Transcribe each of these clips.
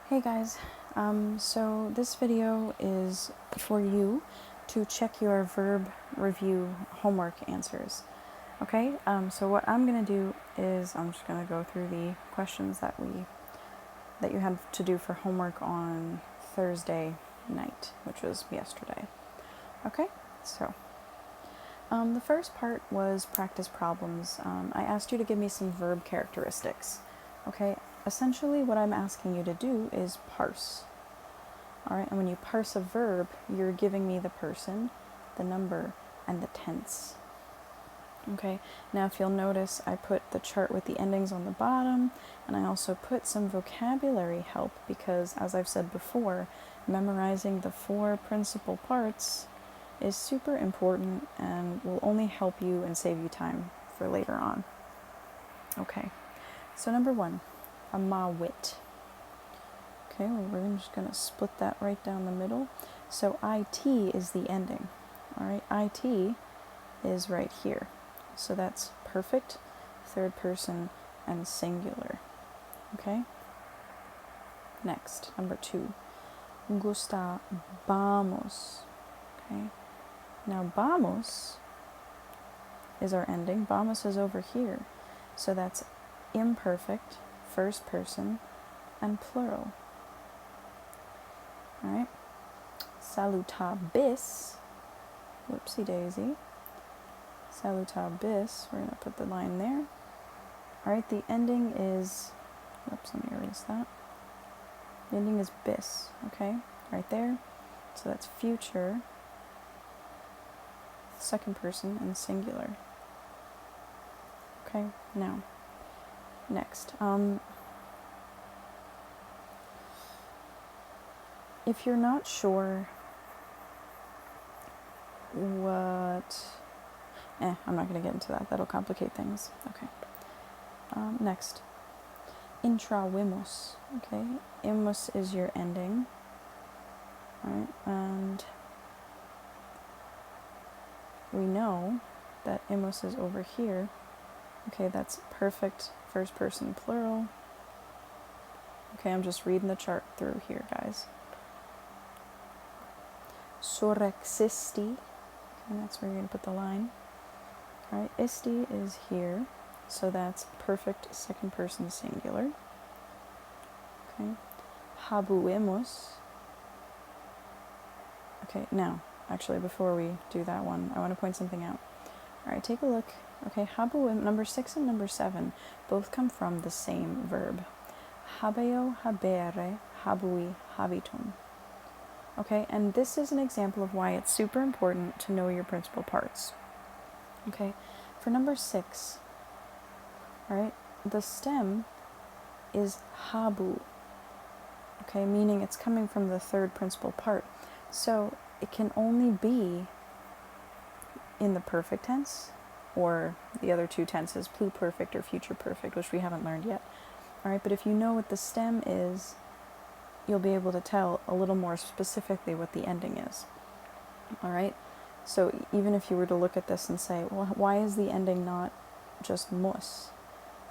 Hey guys, so this video is for you to check your verb review homework answers. Okay, so what I'm gonna do is I'm just gonna go through the questions that you had to do for homework on Thursday night, which was yesterday. Okay, so the first part was practice problems. I asked you to give me some verb characteristics. Okay, essentially what I'm asking you to do is parse. All right, and when you parse a verb, you're giving me the person, the number, and the tense. Okay, now if you'll notice, I put the chart with the endings on the bottom, and I also put some vocabulary help because, as I've said before, memorizing the 4 principal parts is super important and will only help you and save you time for later on. Okay, so number 1, a ma-wit. Okay, well, we're just going to split that right down the middle. So IT is the ending. All right, IT is right here. So that's perfect, third person, and singular. Okay? Next, number 2. Gustábamos. Okay? Now, vamos is our ending. Vamos is over here. So that's imperfect, first person, and plural. All right? Salutabis. Whoopsie daisy. Salutabis. We're going to put the line there. All right, the ending is, oops, let me erase that. The ending is bis, okay? Right there. So that's future, second person, and singular. Okay, now, next. If you're not sure what... I'm not going to get into that. That'll complicate things. Okay. Next. Intrawimos. Okay. Imos is your ending. Alright. And we know that imos is over here. Okay, that's perfect first person plural. Okay, I'm just reading the chart through here, guys. Sorexisti. Okay, that's where you're going to put the line. Alright, isti is here. So that's perfect second person singular. Okay. Habuemos. Okay, now, actually, before we do that one, I want to point something out. Alright, take a look. Okay, habuem, number 6 and number 7 both come from the same verb. Habeo, habere, habui, habitum. Okay, and this is an example of why it's super important to know your principal parts. Okay, for number 6, alright, the stem is habu. Okay, meaning it's coming from the third principal part. So it can only be in the perfect tense, or the other 2 tenses, pluperfect or future perfect, which we haven't learned yet. Alright, but if you know what the stem is, you'll be able to tell a little more specifically what the ending is. Alright, so even if you were to look at this and say, well, why is the ending not just mus?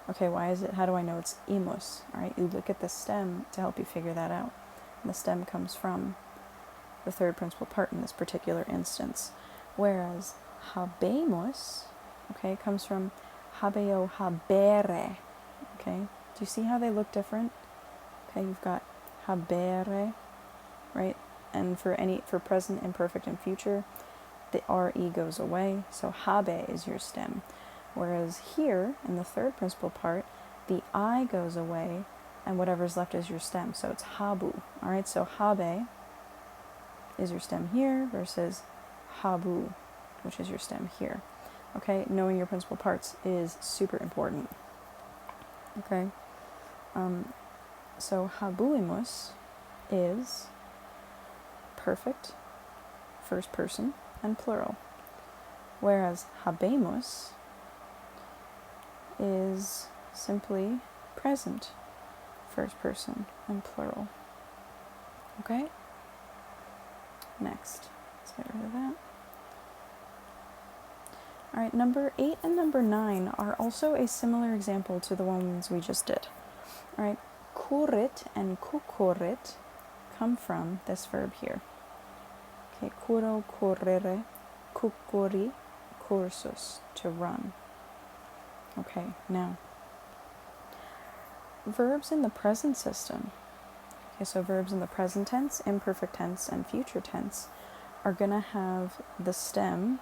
Okay, why is it, how do I know it's imus? Alright, you look at the stem to help you figure that out. And the stem comes from the third principal part in this particular instance. Whereas habemos, okay, comes from habeo habere. Okay, do you see how they look different? Okay, you've got habere, right? And for present, imperfect, and future, the re goes away. So habe is your stem. Whereas here, in the third principal part, the I goes away, and whatever's left is your stem. So it's habu. All right, so habe is your stem here versus habu, which is your stem here. Okay, knowing your principal parts is super important. Okay, so habuimus is perfect, first person, and plural. Whereas habemus is simply present, first person, and plural. Okay? Next. Let's get rid of that. Alright, number 8 and number 9 are also a similar example to the ones we just did. Alright, Kurit and kukurit come from this verb here. Okay, kuro, correre, kukuri, cursus, to run. Okay, now, verbs in the present system. Okay, so verbs in the present tense, imperfect tense, and future tense are going to have the stem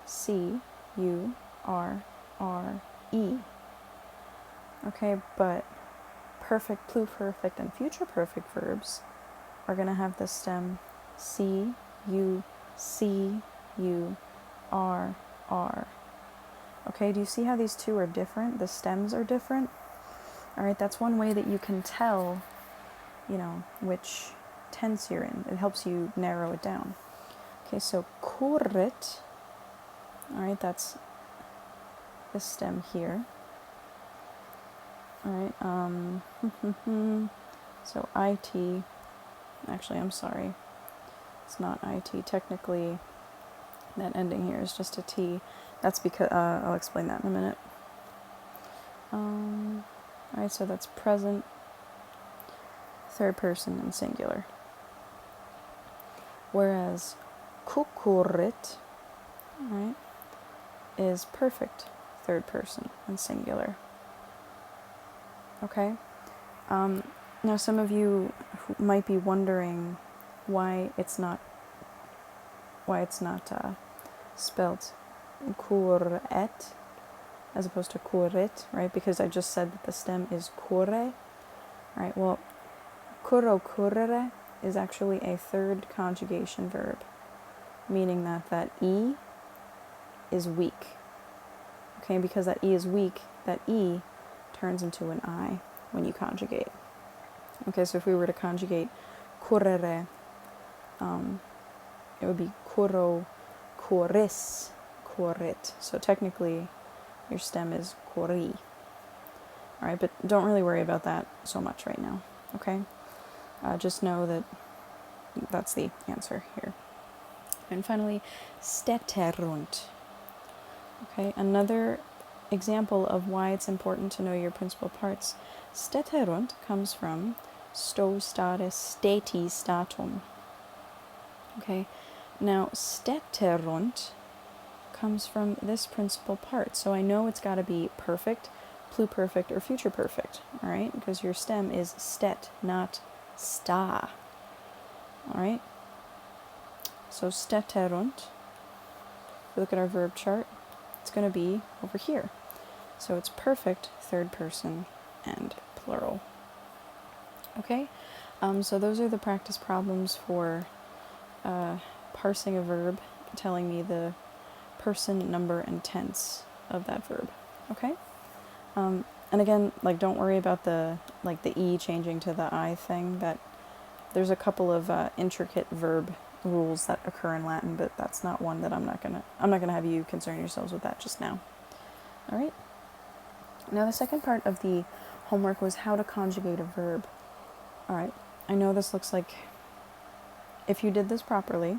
C, U, R, R, E. Okay, but perfect, pluperfect, and future perfect verbs are going to have the stem C, U, C, U, R, R. Okay, do you see how these two are different? The stems are different. All right, that's one way that you can tell, which tense you're in. It helps you narrow it down. Okay, so kurit, all right, that's this stem here. All right, so IT, actually, I'm sorry, it's not IT. Technically, that ending here is just a T. That's because, I'll explain that in a minute. All right, so that's present, third person, and singular. Whereas kukurit, right, is perfect, third person, and singular. Okay? Now some of you might be wondering why it's not spelt kuret as opposed to kurit, right? Because I just said that the stem is kure, right? Well, kuro kurere is actually a third conjugation verb, meaning that E is weak. Okay, because that E is weak, that E turns into an I when you conjugate. Okay, so if we were to conjugate kurere, it would be kuro, kuris, kurit. So technically, your stem is kori. All right, but don't really worry about that so much right now. Okay, just know that that's the answer here. And finally, städterunt. Okay, another example of why it's important to know your principal parts. Städterunt comes from sto stare stati statum. Okay, now städterunt comes from this principal part. So I know it's got to be perfect, pluperfect, or future perfect. All right, because your stem is stet, not sta. All right, so städterunt, if we look at our verb chart, it's going to be over here. So it's perfect, third person, and plural. Okay, so those are the practice problems for parsing a verb, telling me the person, number, and tense of that verb. Okay, and again, don't worry about the E changing to the I thing. That there's a couple of intricate verb rules that occur in Latin, but that's not one that I'm not gonna have you concern yourselves with that just now. All right. Now the second part of the homework was how to conjugate a verb. All right. I know this looks like, if you did this properly,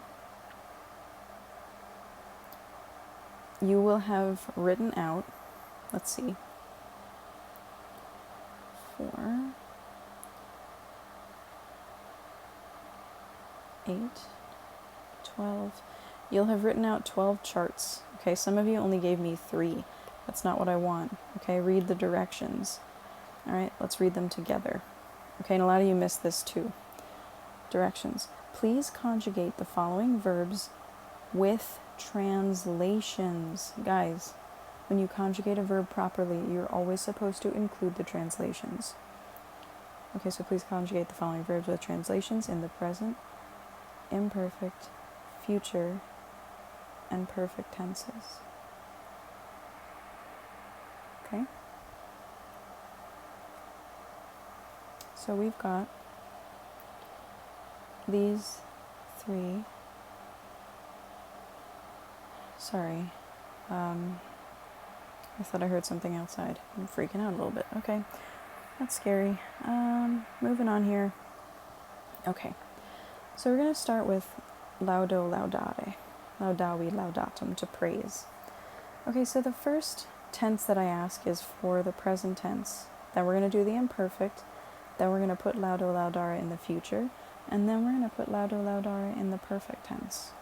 you will have written out, let's see, 4, 8, 12. You'll have written out 12 charts. Okay, some of you only gave me 3. That's not what I want. Okay, read the directions. All right, let's read them together. Okay, and a lot of you missed this too. Directions. Please conjugate the following verbs with translations. Guys, when you conjugate a verb properly, you're always supposed to include the translations. Okay, so please conjugate the following verbs with translations in the present, imperfect, future, and perfect tenses. Okay? So we've got these 3. Sorry. I thought I heard something outside. I'm freaking out a little bit. Okay. That's scary. Moving on here. Okay. So we're going to start with laudo laudare. Laudavi laudatum, to praise. Okay, so the first tense that I ask is for the present tense. Then we're going to do the imperfect. Then we're going to put laudo laudare in the future, and then we're going to put laudo laudare in the perfect tense.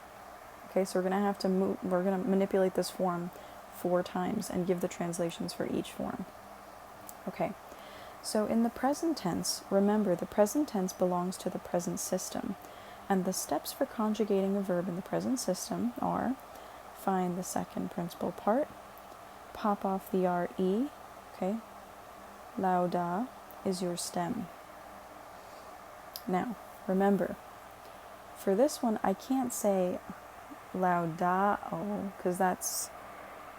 Okay, so we're going to have to we're going to manipulate this form 4 times and give the translations for each form. Okay, so in the present tense, remember the present tense belongs to the present system, and the steps for conjugating a verb in the present system are: find the second principal part, pop off the RE, okay, lauda is your stem. Now, remember, for this one, I can't say laudao, because that's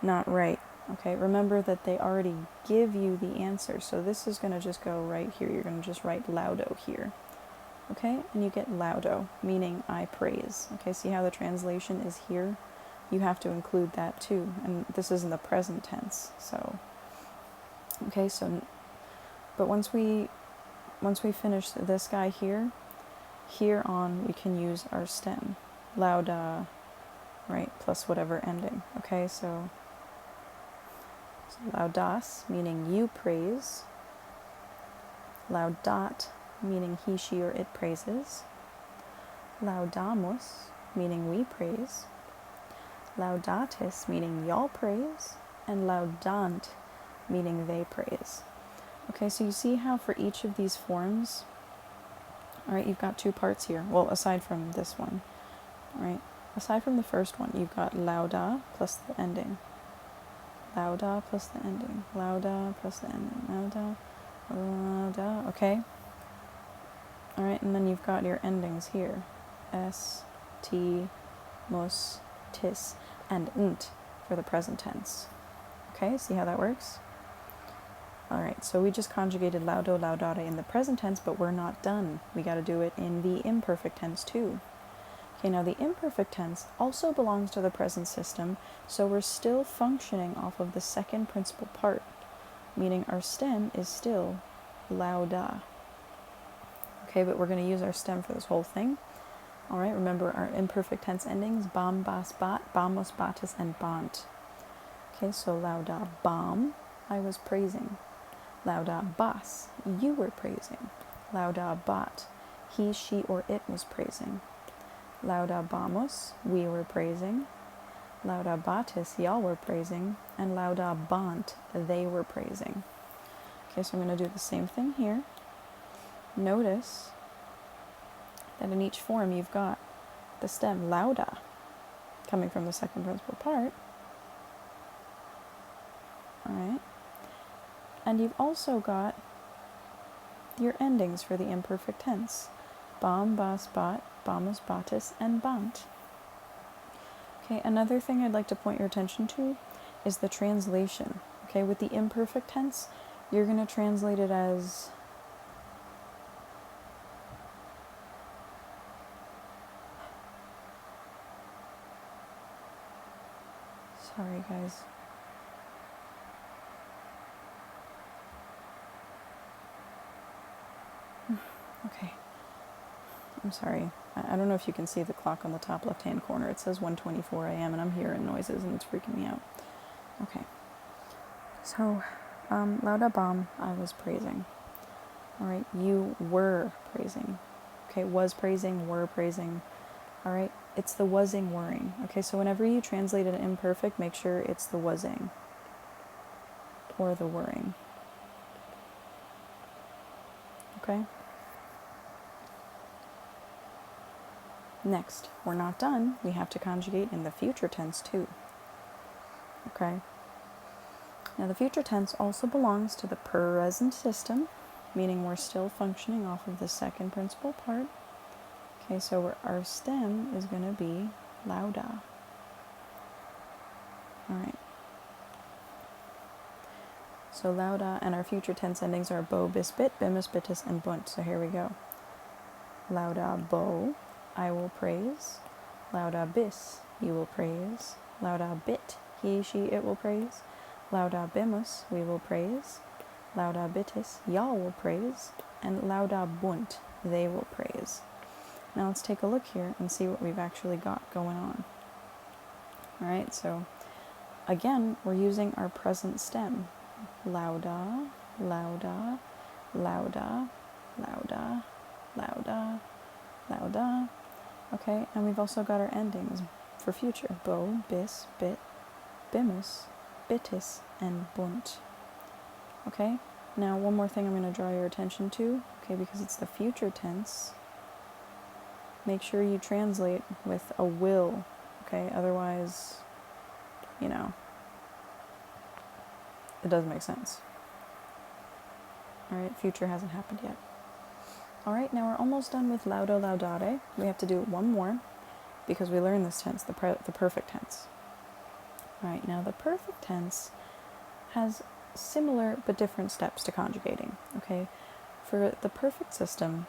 not right. Okay, remember that they already give you the answer, so this is going to just go right here. You're going to just write laudo here. Okay, and you get laudo, meaning I praise. Okay, see how the translation is here? You have to include that too, and this is in the present tense. So, okay, so, but once we finish this guy here on we can use our stem, lauda, right, plus whatever ending. Okay, so laudas, meaning you praise. Laudat, meaning he, she, or it praises. Laudamus, meaning we praise. Laudatis, meaning y'all praise. And laudant, meaning they praise. Okay, so you see how for each of these forms, all right, you've got 2 parts here. Well, aside from this one, all right? Aside from the first one, you've got lauda plus the ending. Lauda plus the ending. Lauda plus the ending. Lauda, lauda, okay? All right, and then you've got your endings here. S, T, mus, tis, and nt for the present tense. Okay, see how that works? All right, so we just conjugated laudo, laudare in the present tense, but we're not done. We got to do it in the imperfect tense too. Okay, now the imperfect tense also belongs to the present system, so we're still functioning off of the second principal part, meaning our stem is still lauda. Okay, but we're going to use our stem for this whole thing. All right, remember our imperfect tense endings, bam, bas, bat, bamos, batis, and bant. Okay, so lauda bam, I was praising. Lauda bas, you were praising. Lauda bat, he, she, or it was praising. Lauda bamos, we were praising. Lauda batis, y'all were praising. And lauda bant, they were praising. Okay, so I'm going to do the same thing here. Notice that in each form you've got the stem lauda coming from the second principal part. All right. And you've also got your endings for the imperfect tense. Bam, bas, bat, bamos, batis, and bant. Okay, another thing I'd like to point your attention to is the translation. Okay, with the imperfect tense, you're going to translate it as sorry guys. Okay, I'm sorry. I don't know if you can see the clock on the top left-hand corner. It says 1:24 a.m. and I'm hearing noises and it's freaking me out. Okay, so lauda bam, I was praising. All right, you were praising. Okay, was praising, were praising. All right, it's the wasing, wereing. Okay, so whenever you translate an imperfect, make sure it's the wasing or the wereing. Okay? Next, we're not done. We have to conjugate in the future tense too. Okay? Now the future tense also belongs to the present system, meaning we're still functioning off of the second principal part. Okay, so our stem is going to be lauda. All right. So lauda, and our future tense endings are bo, bis, bit, bimus, bitus, and bunt. So here we go. Lauda bo, I will praise. Lauda bis, you will praise. Lauda bit, he, she, it will praise. Lauda bimus, we will praise. Lauda bitis, y'all will praise. And lauda bunt, they will praise. Now let's take a look here and see what we've actually got going on. All right, so again, we're using our present stem. Lauda, lauda, lauda, lauda, lauda, lauda. Okay, and we've also got our endings for future. Bo, bis, bit, bimus, bitis, and bunt. Okay, now one more thing I'm going to draw your attention to, okay, because it's the future tense. Make sure you translate with a will, okay, otherwise, you know, it doesn't make sense. Alright, future hasn't happened yet. Alright, now we're almost done with laudo, laudare. We have to do one more, because we learned this tense, the perfect tense. Alright, now the perfect tense has similar but different steps to conjugating, okay? For the perfect system,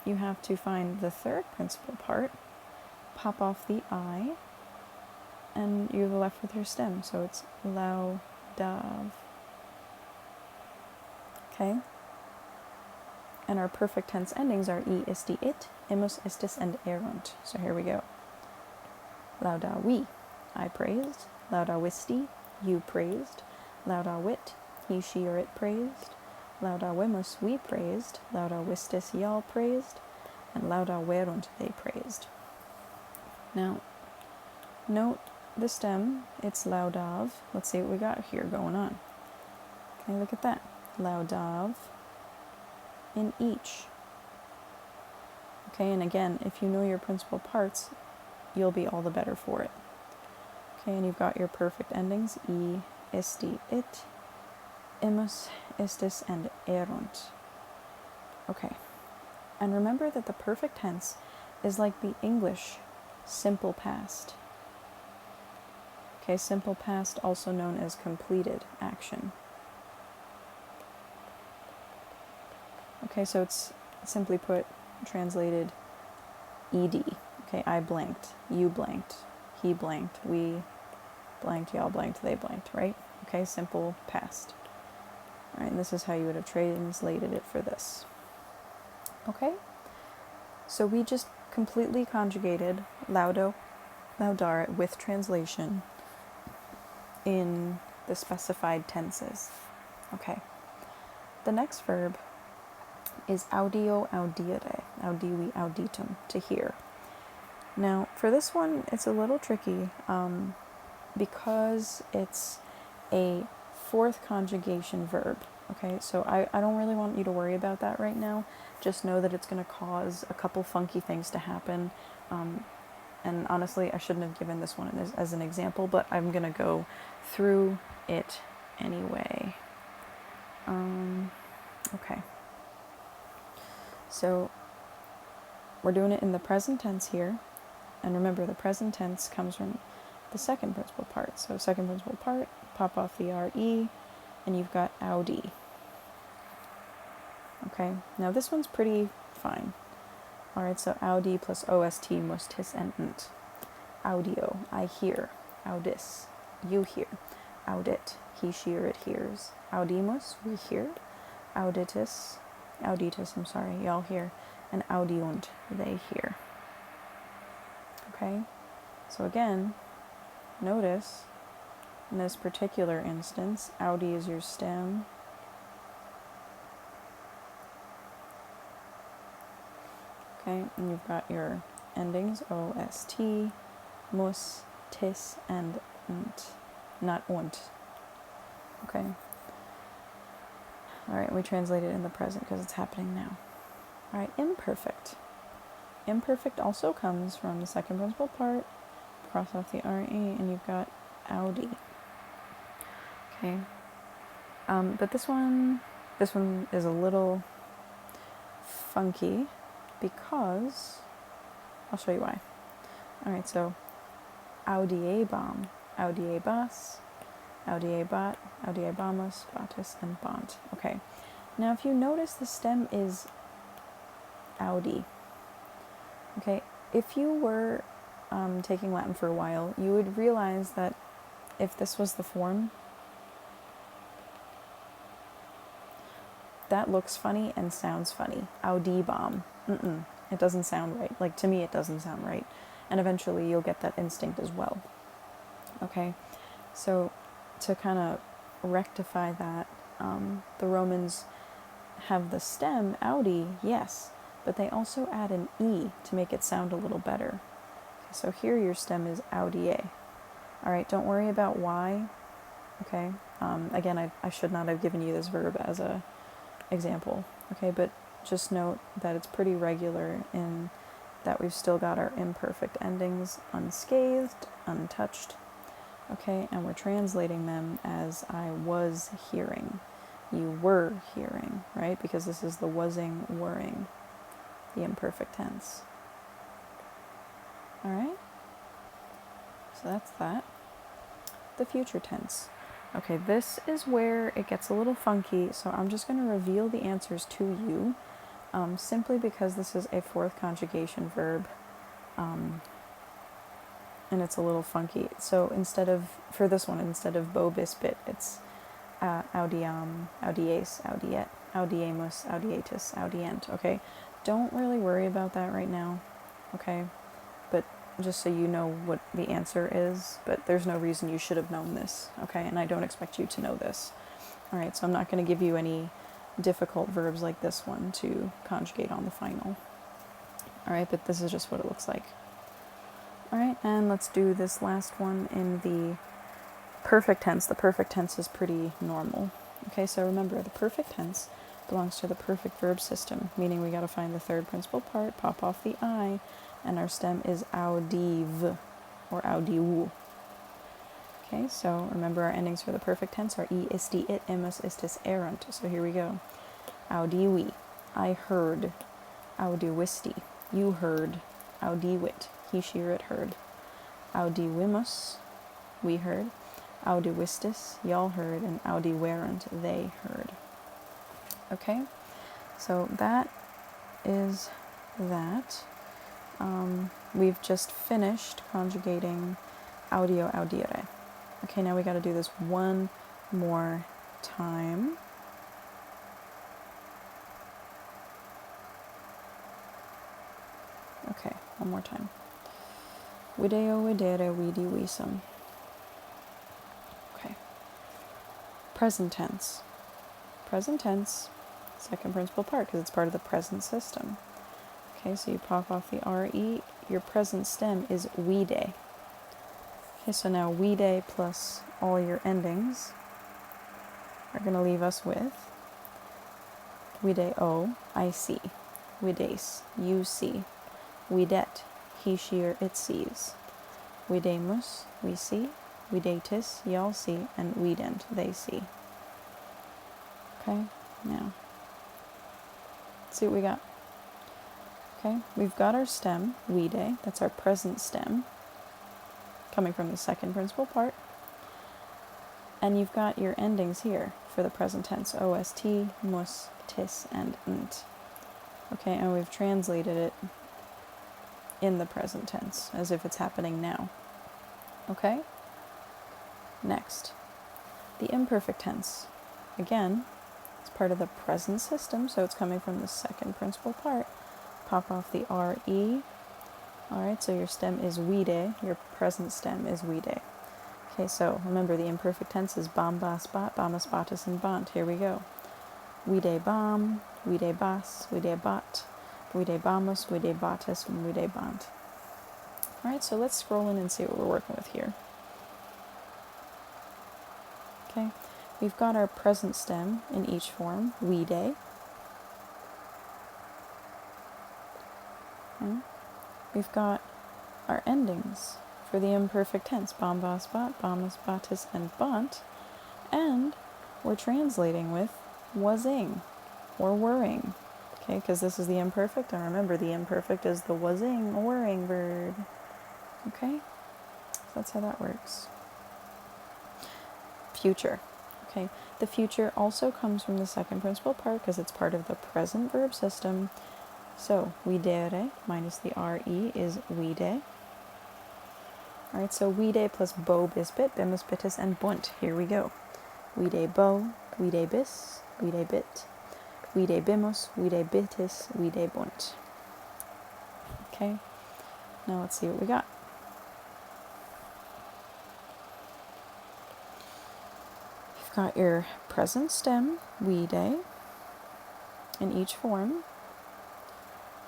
you have to find the third principal part, pop off the I, and you're left with your stem, so it's laudav. Okay? And our perfect tense endings are I isti it, imus istis, and erunt. So here we go. Laudavi, I praised. Laudavisti, you praised. Laudavit, he, she, or it praised. Laudavimus, we praised. Laudavistis, y'all praised. And laudaverunt, they praised. Now, note the stem, it's laudav. Let's see what we got here going on. Okay, look at that. Laudav in each. Okay, and again, if you know your principal parts, you'll be all the better for it. Okay, and you've got your perfect endings, I, isti, it, imus, istis, and erunt. Okay, and remember that the perfect tense is like the English simple past. Okay, simple past, also known as completed action. Okay, so it's simply put, translated ed. Okay, I blanked, you blanked, he blanked, we blanked, y'all blanked, they blanked, right? Okay, simple past. All right, and this is how you would have translated it for this. Okay, so we just completely conjugated laudo, laudare with translation in the specified tenses. Okay, the next verb is audio, audire, audivi, auditum, to hear. Now, for this one, it's a little tricky because it's a fourth conjugation verb. Okay, so I don't really want you to worry about that right now. Just know that it's going to cause a couple funky things to happen. And honestly, I shouldn't have given this one as an example, but I'm going to go through it anyway. Okay. So we're doing it in the present tense here. And remember, the present tense comes from the second principal part. So second principal part, pop off the RE, and you've got audi. Okay, now this one's pretty fine. Alright, so audi plus OST, mustis, and nt. Audio, I hear. Audis, you hear. Audit, he, she, or it hears. Audimus, we hear. Auditus, y'all hear. And audiunt, they hear. Okay, so again, notice in this particular instance, audi is your stem. Okay, and you've got your endings, OST, mus, tis, and nt, not unt. Okay. Alright, we translate it in the present because it's happening now. Alright, imperfect. Imperfect also comes from the second principal part, cross off the RE, and you've got audi. Okay. But this one is a little funky because I'll show you why. Alright, so audiebam, audiebas, audiebat, audiebamus, batis, and bont. Okay. Now if you notice, the stem is audi. Okay, if you were taking Latin for a while, you would realize that if this was the form, that looks funny and sounds funny. Audibam. It doesn't sound right. Like, to me, it doesn't sound right. And eventually you'll get that instinct as well. Okay, so to kind of rectify that, the Romans have the stem, Audi, yes, but they also add an E to make it sound a little better. So here your stem is Audie. All right, don't worry about why, okay? Again, I should not have given you this verb as a example, okay? But just note that it's pretty regular in that we've still got our imperfect endings unscathed, untouched, okay? And we're translating them as I was hearing. You were hearing, right? Because this is the wasing, wereing, the imperfect tense. All right? So that's that. The future tense. Okay, this is where it gets a little funky, so I'm just going to reveal the answers to you, simply because this is a fourth conjugation verb, and it's a little funky. So for this one, instead of bo bis bit, it's audiam, audies, audiet, audiemus, audietus, audient, okay? Don't really worry about that right now, okay? But just so you know what the answer is, but there's no reason you should have known this, okay? And I don't expect you to know this. All right, so I'm not going to give you any difficult verbs like this one to conjugate on the final. All right, but this is just what it looks like. All right, and let's do this last one in the perfect tense. The perfect tense is pretty normal. Okay, so remember, the perfect tense belongs to the perfect verb system, meaning we got to find the third principal part, pop off the I, and our stem is audiv, or audiu. Okay, so remember our endings for the perfect tense are e, isti, it, imus, istis, erunt. So here we go. Audivi, I heard. Audivisti, you heard. Audivit, he, she, or it heard. Audivimus, we heard. Audivistis, y'all heard. And audiverunt, they heard. Okay, so that is that. We've just finished conjugating audio, audire. Okay, now we got to do this one more time. Okay, one more time. Video, videre, vidi, visum. Okay. Present tense. Present tense, second principal part, because it's part of the present system. Okay, so you pop off the RE, your present stem is vide. Okay, so now vide plus all your endings are going to leave us with video, I see. Vides, you see. Videt, he, she, or it sees. Videmus, we see. Videtis, y'all see. And vident, they see. Okay, now, let's see what we got. Okay, we've got our stem, vide, that's our present stem, coming from the second principal part. And you've got your endings here for the present tense, ost, mus, tis, and nt. Okay, and we've translated it in the present tense, as if it's happening now. Okay? Next, the imperfect tense. Again, it's part of the present system, so it's coming from the second principal part. Pop off the RE. Alright, so your stem is vide, your present stem is vide. Okay, so remember the imperfect tense is bam, bas, bat, bamas, batis, and bant. Here we go. Vide bam, vide bas, vide bat, vide bamus, vide batis, and vide bant. Alright, so let's scroll in and see what we're working with here. Okay, we've got our present stem in each form, vide. Okay. We've got our endings for the imperfect tense, bam, bas, bat, bamas, batis, and bant, and we're translating with wasing or wering, okay, because this is the imperfect, and remember the imperfect is the wasing or wering verb, okay, so that's how that works. Future, okay, the future also comes from the second principal part because it's part of the present verb system. So, videre minus the RE is vide. Alright, so vide plus bo, bis, bit, bimus, bitis, and bunt. Here we go. Vide bo, vide bis, vide bit, vide bimus, vide bitis, vide bunt. Okay, now let's see what we got. You've got your present stem, vide. in each form.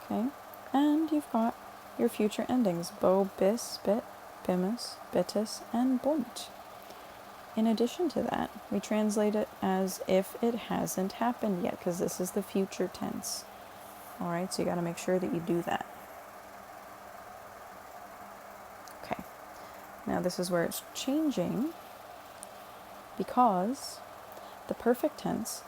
Okay, and you've got your future endings, bo, bis, bit, bimus, bitus, and bunt. In addition to that, we translate it as if it hasn't happened yet, because this is the future tense. Alright, so you got to make sure that you do that. Okay, now this is where it's changing, because the perfect tense,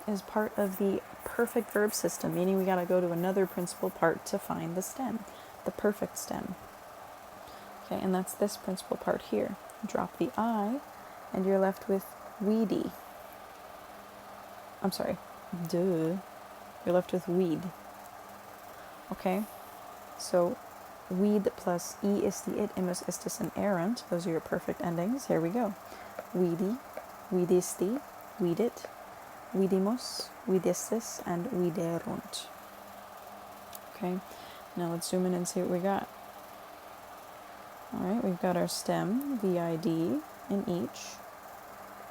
is part of the perfect verb system, meaning we got to go to another principal part to find the stem, the perfect stem. Okay, and that's this principal part here. Drop the I, and you're left with weedy. I'm sorry, duh. You're left with weed. Okay, so weed plus e isti it, imus istis, and errant. Those are your perfect endings. Here we go. Weedy, weedisti, weedit, weedimus, weedistis, and wederunt. Okay, now let's zoom in and see what we got. Alright, we've got our stem, vid, in each.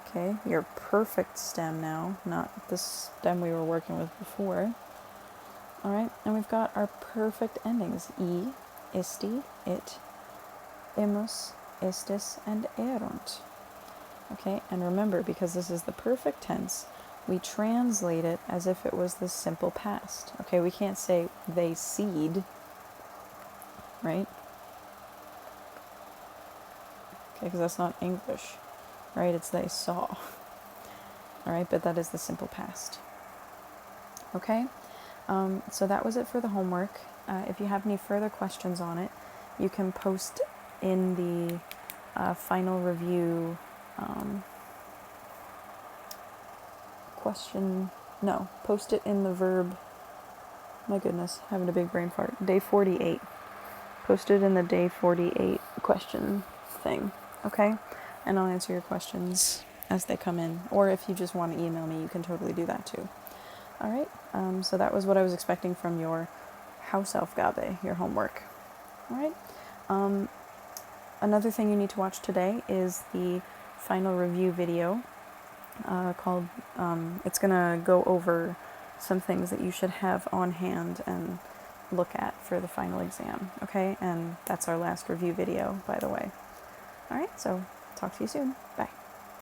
Okay, your perfect stem now, not the stem we were working with before. Alright, and we've got our perfect endings, e, isti, it, imus, istis, and erunt. Okay, and remember, because this is the perfect tense, we translate it as if it was the simple past. Okay, we can't say they seed, right? Okay, because that's not English, right? It's they saw. Alright, but that is the simple past. Okay, so that was it for the homework. If you have any further questions on it, you can post in the final review post it in the verb, my goodness, having a big brain fart, day 48. Post it in the day 48 question thing, okay? And I'll answer your questions as they come in. Or if you just want to email me, you can totally do that too. Alright, so that was what I was expecting from your Hausaufgabe, your homework. Alright, another thing you need to watch today is the final review video called, it's going to go over some things that you should have on hand and look at for the final exam, okay? And that's our last review video, by the way. Alright, so talk to you soon. Bye.